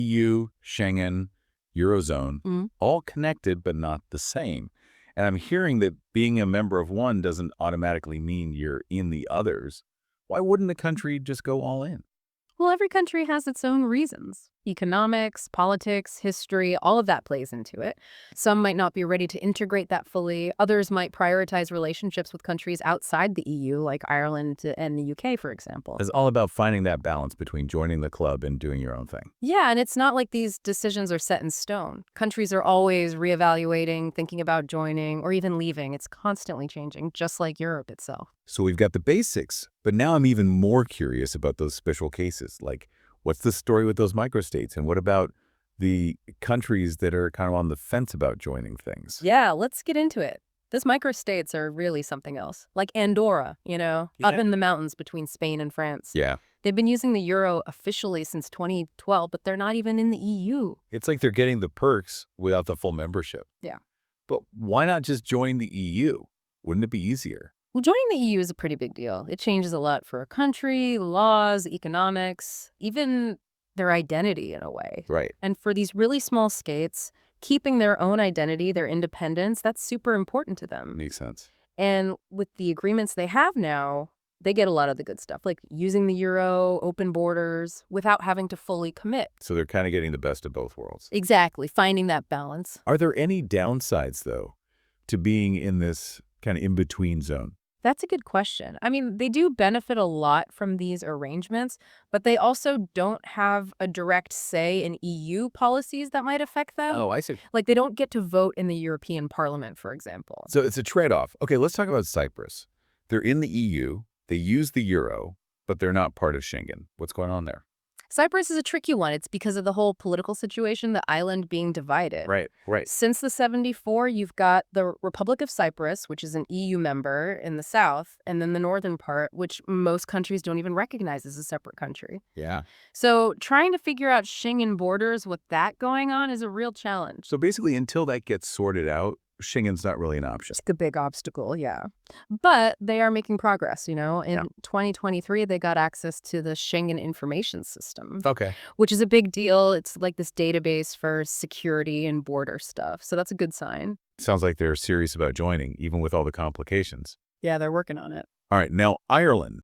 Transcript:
EU, Schengen, Eurozone, Mm. all connected but not the same. And I'm hearing that being a member of one doesn't automatically mean you're in the others. Why wouldn't a country just go all in? Well, every country has its own reasons. Economics, politics, history, all of that plays into it. Some might not be ready to integrate that fully. Others might prioritize relationships with countries outside the EU, like Ireland and the UK, for example. It's all about finding that balance between joining the club and doing your own thing. Yeah, and it's not like these decisions are set in stone. Countries are always reevaluating, thinking about joining, or even leaving. It's constantly changing, just like Europe itself. So we've got the basics, but now I'm even more curious about those special cases. Like, what's the story with those microstates? And what about the countries that are kind of on the fence about joining things? Yeah, let's get into it. Those microstates are really something else. Like Andorra, up in the mountains between Spain and France. Yeah. They've been using the euro officially since 2012, but they're not even in the EU. It's like they're getting the perks without the full membership. Yeah. But why not just join the EU? Wouldn't it be easier? Well, joining the EU is a pretty big deal. It changes a lot for a country, laws, economics, even their identity in a way. Right. And for these really small states, keeping their own identity, their independence, that's super important to them. Makes sense. And with the agreements they have now, they get a lot of the good stuff, like using the euro, open borders, without having to fully commit. So they're kind of getting the best of both worlds. Exactly, finding that balance. Are there any downsides, though, to being in this kind of in-between zone? That's a good question. I mean, they do benefit a lot from these arrangements, but they also don't have a direct say in EU policies that might affect them. Oh, I see. Like, they don't get to vote in the European Parliament, for example. So it's a trade-off. Okay, let's talk about Cyprus. They're in the EU, they use the euro, but they're not part of Schengen. What's going on there? Cyprus is a tricky one. It's because of the whole political situation, the island being divided. Right. Since the 74, you've got the Republic of Cyprus, which is an EU member in the south, and then the northern part, which most countries don't even recognize as a separate country. Yeah. So trying to figure out Schengen borders with that going on is a real challenge. So basically, until that gets sorted out, Schengen's not really an option. It's the big obstacle, yeah. But they are making progress, In 2023, they got access to the Schengen Information System, Okay. which is a big deal. It's like this database for security and border stuff. So that's a good sign. Sounds like they're serious about joining, even with all the complications. Yeah, they're working on it. All right, now Ireland.